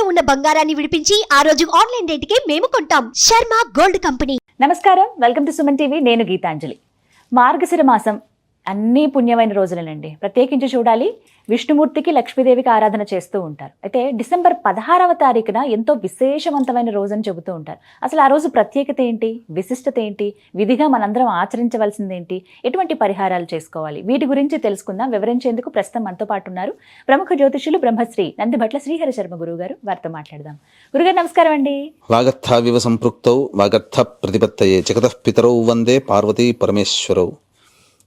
తాకట్టులో ఉన్న బంగారాన్ని విడిపించి ఆ రోజు ఆన్లైన్ రేటుకే మేము కొంటాం. Sharma gold company. నమస్కారం, వెల్కమ్ టు సుమన్ టీవీ. నేను గీతాంజలి. మార్గశిర మాసం అన్ని పుణ్యమైన రోజులనండి. ప్రత్యేకించి చూడాలి, విష్ణుమూర్తికి లక్ష్మీదేవికి ఆరాధన చేస్తూ ఉంటారు. అయితే డిసెంబర్ 16వ తారీఖున ఎంతో విశేషవంతమైన రోజు అని చెబుతూ ఉంటారు. అసలు ఆ రోజు ప్రత్యేకత ఏంటి, విశిష్టత ఏంటి, విధిగా మనందరం ఆచరించవలసింది ఏంటి, ఎటువంటి పరిహారాలు చేసుకోవాలి, వీటి గురించి తెలుసుకుందాం. వివరించేందుకు ప్రస్తుతం మనతో పాటు ఉన్నారు ప్రముఖ జ్యోతిషులు బ్రహ్మశ్రీ నందిభట్ల శ్రీహరి శర్మ గురువు గారు. వారితో మాట్లాడదాం. గురుగారు నమస్కారం అండి. వాగర్థావివ సంపృక్తౌ వాగర్థ ప్రతిపత్తయే జగతః పితరౌ వందే పార్వతీ పరమేశ్వరౌ.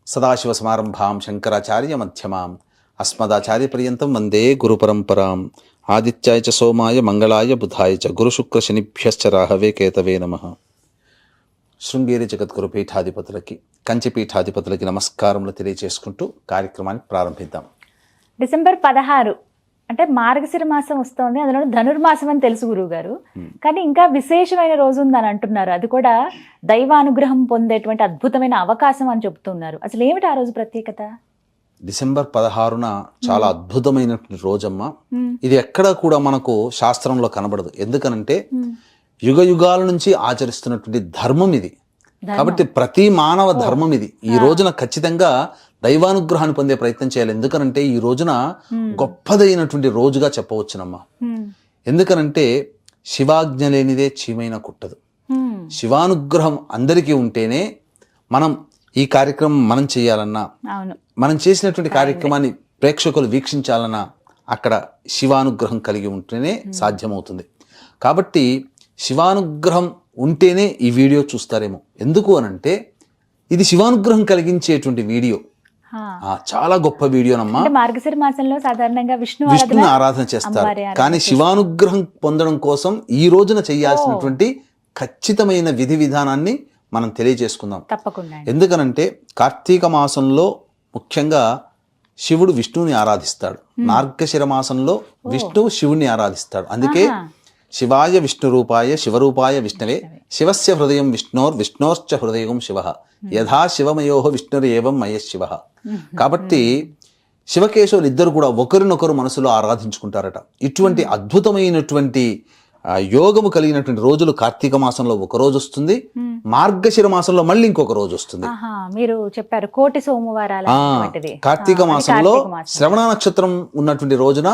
సదాశివ సమారంభాం శంకరాచార్య మధ్యమాం అస్మదాచార్య పర్యంతం వందే గురు పరంపరాం. ఆదిత్యాయ చ సోమాయ మంగళాయ బుధాయ చ గురు శుక్ర శనిభ్యశ్చ రాహవే కేతవే నమః. శృంగేరి జగద్గురు పీఠాధిపతులకి, కంచి పీఠాధిపతులకి నమస్కారములు తెలియజేసుకుంటూ కార్యక్రమాన్ని ప్రారంభిద్దాం. డిసెంబర్ 16 అంటే మార్గశిర మాసం వస్తోంది, అందులో ధనుర్మాసం అని తెలుసు గురువు గారు. కానీ ఇంకా విశేషమైన రోజు ఉందని అంటున్నారు. అది కూడా దైవానుగ్రహం పొందేటువంటి అద్భుతమైన అవకాశం అని చెబుతున్నారు. అసలు ఏమిటి ఆ రోజు ప్రత్యేకత? డిసెంబర్ 16న చాలా అద్భుతమైనటువంటి రోజమ్మా. ఇది ఎక్కడ కూడా మనకు శాస్త్రంలో కనబడదు. ఎందుకనంటే యుగ యుగాల నుంచి ఆచరిస్తున్నటువంటి ధర్మం ఇది. కాబట్టి ప్రతి మానవ ధర్మం ఇది. ఈ రోజున ఖచ్చితంగా దైవానుగ్రహాన్ని పొందే ప్రయత్నం చేయాలి. ఎందుకనంటే ఈ రోజున గొప్పదైనటువంటి రోజుగా చెప్పవచ్చునమ్మా. ఎందుకనంటే శివాజ్ఞ లేనిదే చీమైనా కుట్టదు. శివానుగ్రహం అందరికీ ఉంటేనే మనం ఈ కార్యక్రమం మనం చేయాలన్నా, మనం చేసినటువంటి కార్యక్రమాన్ని ప్రేక్షకులు వీక్షించాలన్నా అక్కడ శివానుగ్రహం కలిగి ఉంటేనే సాధ్యమవుతుంది. కాబట్టి శివానుగ్రహం ఉంటేనే ఈ వీడియో చూస్తారేమో. ఎందుకు అనంటే ఇది శివానుగ్రహం కలిగించేటువంటి వీడియో. చాలా గొప్ప వీడియోనమ్మా. మార్గశిర మాసంలో సాధారణంగా విష్ణుని ఆరాధన చేస్తారు. కానీ శివానుగ్రహం పొందడం కోసం ఈ రోజున చేయాల్సినటువంటి ఖచ్చితమైన విధి విధానాన్ని మనం తెలియజేసుకుందాం. తప్పకుండా. ఎందుకనంటే కార్తీక మాసంలో ముఖ్యంగా శివుడు విష్ణువుని ఆరాధిస్తాడు. మార్గశిర మాసంలో విష్ణువు శివుణ్ణి ఆరాధిస్తాడు. అందుకే శివాయ విష్ణు రూపాయ శివరూపాయ విష్ణవే శివస్య హృదయం విష్ణోర్చ హృదయం శివ యథా శివమయో విష్ణురేవం మయ శివ. కాబట్టి శివకేశవులు ఇద్దరు కూడా ఒకరినొకరు మనసులో ఆరాధించుకుంటారట. ఇటువంటి అద్భుతమైనటువంటి యోగము కలిగినటువంటి రోజులు కార్తీక మాసంలో ఒక రోజు వస్తుంది, మార్గశిర మాసంలో మళ్ళీ ఇంకొక రోజు వస్తుంది. మీరు చెప్పారు కోటి సోమవారాలు. కార్తీక మాసంలో శ్రవణ నక్షత్రం ఉన్నటువంటి రోజున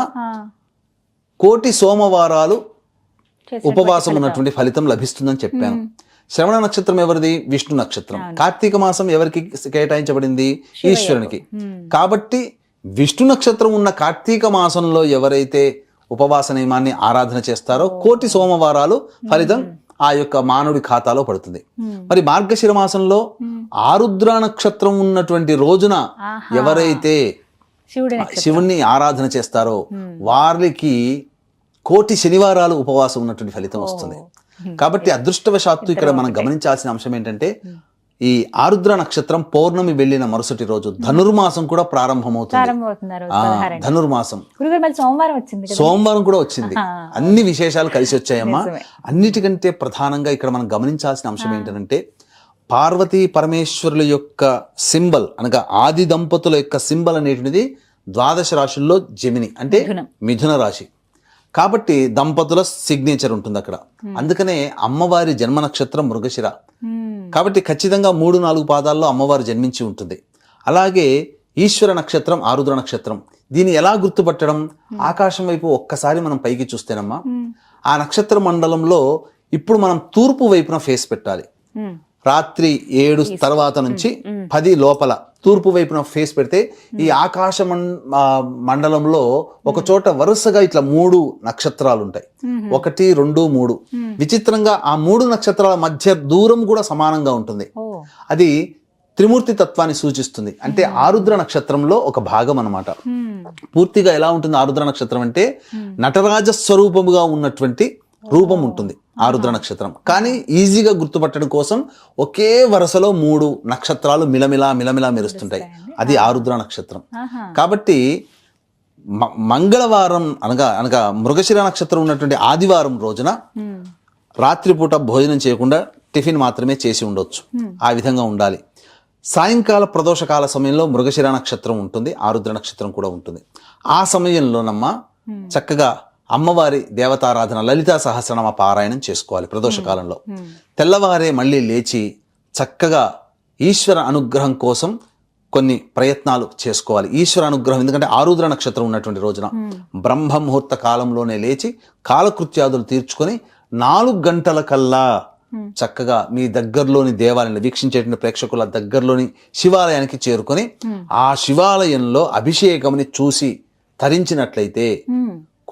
కోటి సోమవారాలు ఉపవాసం ఉన్నటువంటి ఫలితం లభిస్తుందని చెప్పాను. శ్రవణ నక్షత్రం ఎవరిది? విష్ణు నక్షత్రం. కార్తీక మాసం ఎవరికి కేటాయించబడింది? ఈశ్వరునికి. కాబట్టి విష్ణు నక్షత్రం ఉన్న కార్తీక మాసంలో ఎవరైతే ఉపవాస నియమాన్ని ఆరాధన చేస్తారో కోటి సోమవారాలు ఫలితం ఆ యొక్క మానవుడి ఖాతాలో పడుతుంది. మరి మార్గశిర మాసంలో ఆరుద్ర నక్షత్రం ఉన్నటువంటి రోజున ఎవరైతే శివుణ్ణి ఆరాధన చేస్తారో వారికి కోటి శనివారాలు ఉపవాసం ఉన్నటువంటి ఫలితం వస్తుంది. కాబట్టి అదృష్టవశాత్తు ఇక్కడ మనం గమనించాల్సిన అంశం ఏంటంటే ఈ ఆరుద్ర నక్షత్రం పౌర్ణమి వెళ్ళిన మరుసటి రోజు ధనుర్మాసం కూడా ప్రారంభమవుతుంది. ధనుర్మాసం సోమవారం కూడా వచ్చింది. అన్ని విశేషాలు కలిసి వచ్చాయమ్మా. అన్నిటికంటే ప్రధానంగా ఇక్కడ మనం గమనించాల్సిన అంశం ఏంటంటే పార్వతీ పరమేశ్వరుల యొక్క సింబల్ అనగా ఆది దంపతుల యొక్క సింబల్ అనేటువంటిది ద్వాదశ రాశుల్లో జమిని అంటే మిథున రాశి. కాబట్టి దంపతుల సిగ్నేచర్ ఉంటుంది అక్కడ. అందుకనే అమ్మవారి జన్మ నక్షత్రం మృగశిర. కాబట్టి ఖచ్చితంగా 3-4 పాదాల్లో అమ్మవారు జన్మించి ఉంటుంది. అలాగే ఈశ్వర నక్షత్రం ఆరుద్ర నక్షత్రం. దీన్ని ఎలా గుర్తుపట్టడం? ఆకాశం వైపు ఒక్కసారి మనం పైకి చూస్తేనమ్మా ఆ నక్షత్ర మండలంలో ఇప్పుడు మనం తూర్పు వైపున ఫేస్ పెట్టాలి. రాత్రి 7 తర్వాత నుంచి 10 లోపల తూర్పు వైపున ఫేస్ పెడితే ఈ ఆకాశ మండలంలో ఒక చోట వరుసగా ఇట్లా 3 నక్షత్రాలు ఉంటాయి. 1, 2, 3. విచిత్రంగా ఆ 3 నక్షత్రాల మధ్య దూరం కూడా సమానంగా ఉంటుంది. అది త్రిమూర్తి తత్వాన్ని సూచిస్తుంది. అంటే ఆరుద్ర నక్షత్రంలో ఒక భాగం అన్నమాట. పూర్తిగా ఎలా ఉంటుంది ఆరుద్ర నక్షత్రం అంటే నటరాజ స్వరూపముగా ఉన్నటువంటి రూపం ఉంటుంది ఆరుద్ర నక్షత్రం. కానీ ఈజీగా గుర్తుపట్టడం కోసం ఒకే వరుసలో 3 నక్షత్రాలు మిలమిలా మెరుస్తుంటాయి. అది ఆరుద్ర నక్షత్రం. కాబట్టి మంగళవారం అనగా మృగశిర నక్షత్రం ఉన్నటువంటి ఆదివారం రోజున రాత్రిపూట భోజనం చేయకుండా టిఫిన్ మాత్రమే చేసి ఉండొచ్చు. ఆ విధంగా ఉండాలి. సాయంకాల ప్రదోషకాల సమయంలో మృగశిర నక్షత్రం ఉంటుంది, ఆరుద్ర నక్షత్రం కూడా ఉంటుంది. ఆ సమయంలోనమ్మా చక్కగా అమ్మవారి దేవతారాధన లలితా సహస్రనామ పారాయణం చేసుకోవాలి ప్రదోష కాలంలో. తెల్లవారే మళ్ళీ లేచి చక్కగా ఈశ్వర అనుగ్రహం కోసం కొన్ని ప్రయత్నాలు చేసుకోవాలి. ఈశ్వర అనుగ్రహం ఎందుకంటే ఆరుద్ర నక్షత్రం ఉన్నటువంటి రోజున బ్రహ్మ ముహూర్త కాలంలోనే లేచి కాలకృత్యాదులు తీర్చుకొని 4 గంటల కల్లా చక్కగా మీ దగ్గరలోని దేవాలయాన్ని వీక్షించేటువంటి ప్రేక్షకుల దగ్గరలోని శివాలయానికి చేరుకొని ఆ శివాలయంలో అభిషేకంని చూసి తరించినట్లయితే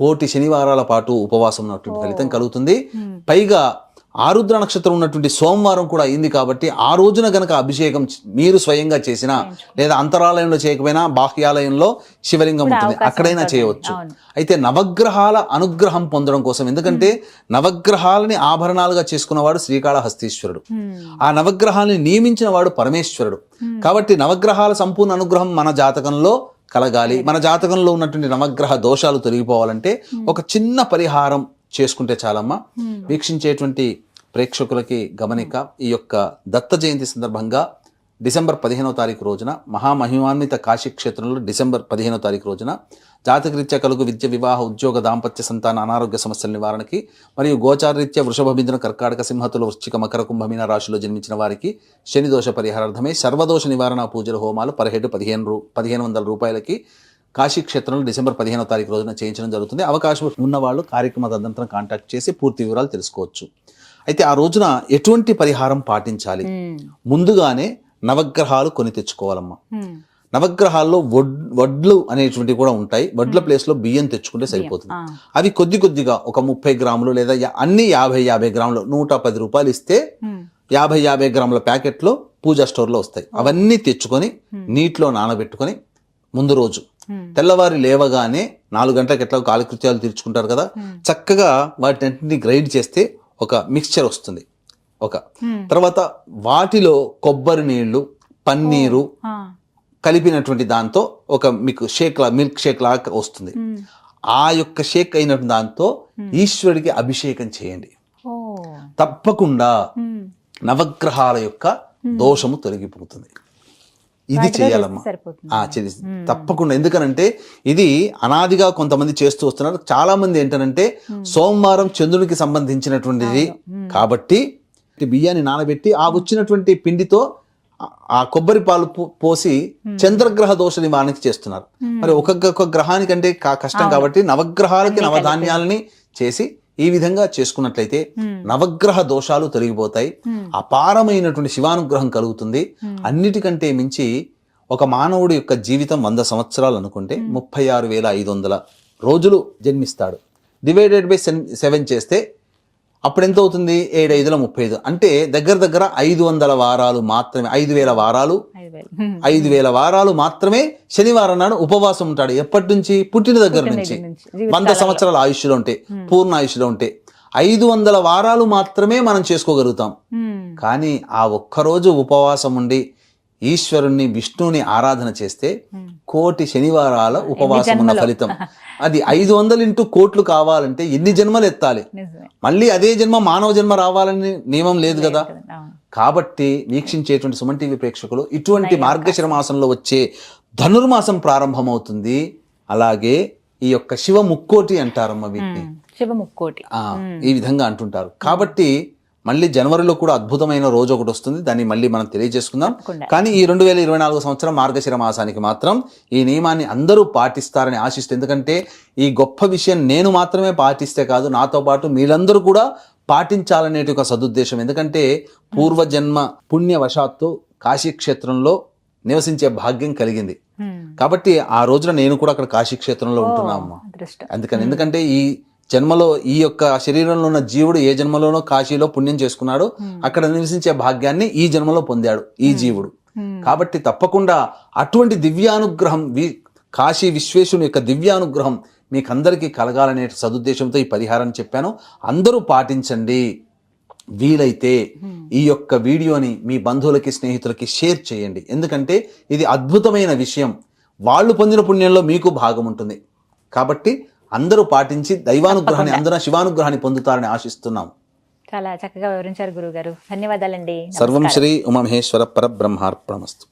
కోటి శనివారాల పాటు ఉపవాసం ఉన్నటువంటి ఫలితం కలుగుతుంది. పైగా ఆరుద్ర నక్షత్రం ఉన్నటువంటి సోమవారం కూడా అయింది కాబట్టి ఆ రోజున గనక అభిషేకం మీరు స్వయంగా చేసినా లేదా అంతరాలయంలో చేయకపోయినా బాహ్యాలయంలో శివలింగం ఉంటుంది, అక్కడైనా చేయవచ్చు. అయితే నవగ్రహాల అనుగ్రహం పొందడం కోసం, ఎందుకంటే నవగ్రహాలని ఆభరణాలుగా చేసుకున్నవాడు శ్రీకాళహస్తీశ్వరుడు, ఆ నవగ్రహాలని నియమించిన వాడు పరమేశ్వరుడు. కాబట్టి నవగ్రహాల సంపూర్ణ అనుగ్రహం మన జాతకంలో కలగాలి. మన జాతకంలో ఉన్నటువంటి నవగ్రహ దోషాలు తొలగిపోవాలంటే ఒక చిన్న పరిహారం చేసుకుంటే చాలమ్మా. వీక్షించేటువంటి ప్రేక్షకులకి గమనిక, ఈ యొక్క దత్త జయంతి సందర్భంగా డిసెంబర్ 15వ తారీఖు రోజున మహామహిమాన్విత కాశీ క్షేత్రంలో డిసెంబర్ 15వ తారీఖు రోజున జాతకరీత్యా కలుగు విద్య, వివాహ, ఉద్యోగ, దాంపత్య, సంతాన, అనారోగ్య సమస్యల నివారణకి మరియు గోచారరీత్యా వృషభ, మిథున, కర్కాటక, సింహతుల, వృశ్చిక, మకర, కుంభమీన రాశిలో జన్మించిన వారికి శని దోష పరిహారార్థమై సర్వదోష నివారణ పూజల హోమాలు పర్ హెడ్ 1500 రూపాయలకి కాశీ క్షేత్రంలో డిసెంబర్ 15వ తారీఖు రోజున చేయించడం జరుగుతుంది. అవకాశం ఉన్నవాళ్ళు కార్యక్రమ తదనంతరం కాంటాక్ట్ చేసి పూర్తి వివరాలు తెలుసుకోవచ్చు. అయితే ఆ రోజున ఎటువంటి పరిహారం పాటించాలి? ముందుగానే నవగ్రహాలు కొని తెచ్చుకోవాలమ్మా. నవగ్రహాల్లో వడ్లు అనేటువంటివి కూడా ఉంటాయి. వడ్ల ప్లేస్ లో బియ్యం తెచ్చుకుంటే సరిపోతుంది. అవి కొద్ది కొద్దిగా ఒక 30 గ్రాములు లేదా అన్ని 50 గ్రాములు 110 రూపాయలు ఇస్తే 50 గ్రాముల ప్యాకెట్లో పూజా స్టోర్లో వస్తాయి. అవన్నీ తెచ్చుకొని నీటిలో నానబెట్టుకొని ముందు రోజు తెల్లవారి లేవగానే 4 గంటలకు ఎట్లా కాలకృత్యాలు తీర్చుకుంటారు కదా, చక్కగా వాటిని గ్రైండ్ చేస్తే ఒక మిక్స్చర్ వస్తుంది. తర్వాత వాటిలో కొబ్బరి నీళ్లు, పన్నీరు కలిపినటువంటి దాంతో ఒక మీకు మిల్క్ షేక్ లాగా వస్తుంది. ఆ యొక్క షేక్ అయినటువంటి దాంతో ఈశ్వరుడికి అభిషేకం చేయండి. తప్పకుండా నవగ్రహాల యొక్క దోషము తొలగిపోతుంది. ఇది చేయాలమ్మా. తప్పకుండా. ఎందుకనంటే ఇది అనాదిగా కొంతమంది చేస్తూ వస్తున్నారు. చాలా మంది ఏంటంటే సోమవారం చంద్రునికి సంబంధించినటువంటిది కాబట్టి బియ్యాన్ని నానబెట్టి ఆ వచ్చినటువంటి పిండితో ఆ కొబ్బరి పాలు పోసి చంద్రగ్రహ దోష నివారణకి చేస్తున్నారు. మరి ఒక్కొక్క గ్రహానికంటే కష్టం కాబట్టి నవగ్రహాలకి నవధాన్యాలని చేసి ఈ విధంగా చేసుకున్నట్లయితే నవగ్రహ దోషాలు తొలగిపోతాయి. అపారమైనటువంటి శివానుగ్రహం కలుగుతుంది. అన్నిటికంటే మించి ఒక మానవుడి యొక్క జీవితం 100 సంవత్సరాలు అనుకుంటే 36,500 రోజులు జన్మిస్తాడు. డివైడెడ్ బై 7 చేస్తే అప్పుడు ఎంత అవుతుంది? 7×5 = 35. అంటే దగ్గర 500 వారాలు మాత్రమే, 5,000 వారాలు, 5,000 వారాలు మాత్రమే శనివారం నాడు ఉపవాసం ఉంటాడు. ఎప్పటి నుంచి? పుట్టిన దగ్గర నుంచి. 100 సంవత్సరాల ఆయుష్లో ఉంటే, పూర్ణ ఆయుష్లో ఉంటే 500 వారాలు మాత్రమే మనం చేసుకోగలుగుతాం. కానీ ఆ ఒక్కరోజు ఉపవాసం ఉండి ఈశ్వరుణ్ణి, విష్ణువుని ఆరాధన చేస్తే కోటి శనివారాల ఉపవాసం ఉన్న ఫలితం. అది 500 ఇంటూ కోట్లు కావాలంటే ఎన్ని జన్మలు ఎత్తాలి? మళ్ళీ అదే జన్మ మానవ జన్మ రావాలని నియమం లేదు కదా. కాబట్టి వీక్షించేటువంటి సుమన్ టీవీ ప్రేక్షకులు ఇటువంటి మార్గశిర మాసంలో వచ్చే ధనుర్మాసం ప్రారంభమవుతుంది. అలాగే ఈ యొక్క శివ ముక్కోటి అంటారమ్మ వీటిని, శివ ముక్కోటి ఈ విధంగా అంటుంటారు. కాబట్టి మళ్ళీ జనవరిలో కూడా అద్భుతమైన రోజు ఒకటి వస్తుంది, దాన్ని మళ్ళీ మనం తెలియజేసుకుందాం. కానీ ఈ 2024 సంవత్సరం మార్గశిర మాసానికి మాత్రం ఈ నియమాన్ని అందరూ పాటిస్తారని ఆశిస్తూ, ఎందుకంటే ఈ గొప్ప విషయం నేను మాత్రమే పాటిస్తే కాదు, నాతో పాటు మీరందరూ కూడా పాటించాలనేటి ఒక సదుద్దేశం. ఎందుకంటే పూర్వజన్మ పుణ్యవశాత్తు కాశీక్షేత్రంలో నివసించే భాగ్యం కలిగింది కాబట్టి ఆ రోజున నేను కూడా అక్కడ కాశీక్షేత్రంలో ఉంటున్నాము. ఎందుకంటే ఈ జన్మలో ఈ యొక్క శరీరంలో ఉన్న జీవుడు ఏ జన్మలోనో కాశీలో పుణ్యం చేసుకున్నాడు, అక్కడ నివసించే భాగ్యాన్ని ఈ జన్మలో పొందాడు ఈ జీవుడు. కాబట్టి తప్పకుండా అటువంటి దివ్యానుగ్రహం, కాశీ విశ్వేశ్వరుని యొక్క దివ్యానుగ్రహం మీకందరికీ కలగాలనే సదుద్దేశంతో ఈ పరిహారాన్ని చెప్పాను. అందరూ పాటించండి. వీలైతే ఈ యొక్క వీడియోని మీ బంధువులకి, స్నేహితులకి షేర్ చేయండి. ఎందుకంటే ఇది అద్భుతమైన విషయం. వాళ్ళు పొందిన పుణ్యంలో మీకు భాగం ఉంటుంది. కాబట్టి అందరూ పాటించి దైవానుగ్రహాన్ని, అందరూ శివానుగ్రహాన్ని పొందుతారని ఆశిస్తున్నాం. చాలా చక్కగా వివరించారు గురుగారు. ధన్యవాదాలండి. సర్వం శ్రీ ఉమామహేశ్వర పరబ్రహ్మార్పణమస్తు.